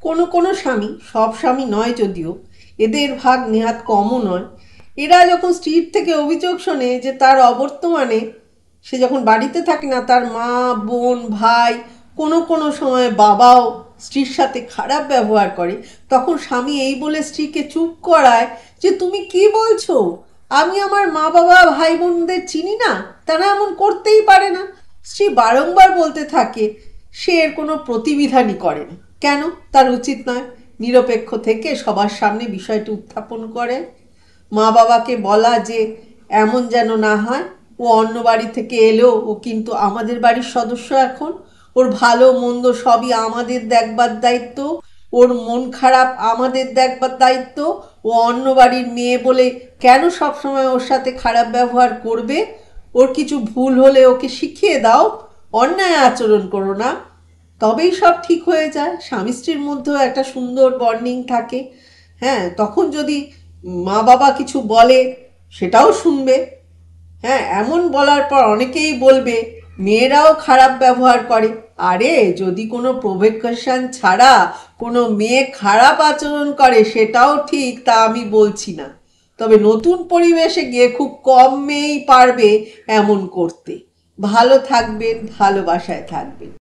কোনো কোনো স্বামী, সব স্বামী নয় যদিও, এদের ভাগ নেহাত কমও নয়, এরা যখন স্ত্রীর থেকে অভিযোগ শোনে যে তার অবর্তমানে সে যখন বাড়িতে থাকে না, তার মা, বোন, ভাই, কোনো কোনো সময় বাবাও স্ত্রীর সাথে খারাপ ব্যবহার করে, তখন স্বামী এই বলে স্ত্রীকে চুপ করায় যে তুমি কি বলছো, আমি আমার মা বাবা ভাই বোনদের চিনি না, তারা এমন করতেই পারে না। স্ত্রী বারংবার বলতে থাকে সে এর কোনো প্রতিবিধানই করে না। কেন? তার উচিত নয় নিরপেক্ষ থেকে সবার সামনে বিষয়টি উত্থাপন করে, মা বাবাকে বলা যে এমন যেন না হয় ও অন্য বাড়ি থেকে এলো, ও কিন্তু আমাদের বাড়ির সদস্য এখন, ওর ভালো মন্দ সবই আমাদের দেখবার দায়িত্ব, ওর মন খারাপ আমাদের দেখবার দায়িত্ব, ও অন্য বাড়ির মেয়ে বলে কেন সবসময় ওর সাথে খারাপ ব্যবহার করবে, ওর কিছু ভুল হলে ওকে শিখিয়ে দাও, অন্যায় আচরণ করো না, তবেই সব ঠিক হয়ে যায়, স্বামী স্ত্রীর মধ্যেও একটা সুন্দর বন্ডিং থাকে। হ্যাঁ, তখন যদি মা বাবা কিছু বলে সেটাও শুনবে। হ্যাঁ, এমন বলার পর অনেকেই বলবে মেয়েরাও খারাপ ব্যবহার করে। আরে, যদি কোনো প্রভোকেশন ছাড়া কোনো মেয়ে খারাপ আচরণ করে সেটাও ঠিক, তা আমি বলছি না, তবে নতুন পরিবেশে গিয়ে খুব কম মেয়েই পারবে এমন করতে। ভালো থাকবেন, ভালোবাসায় থাকবেন।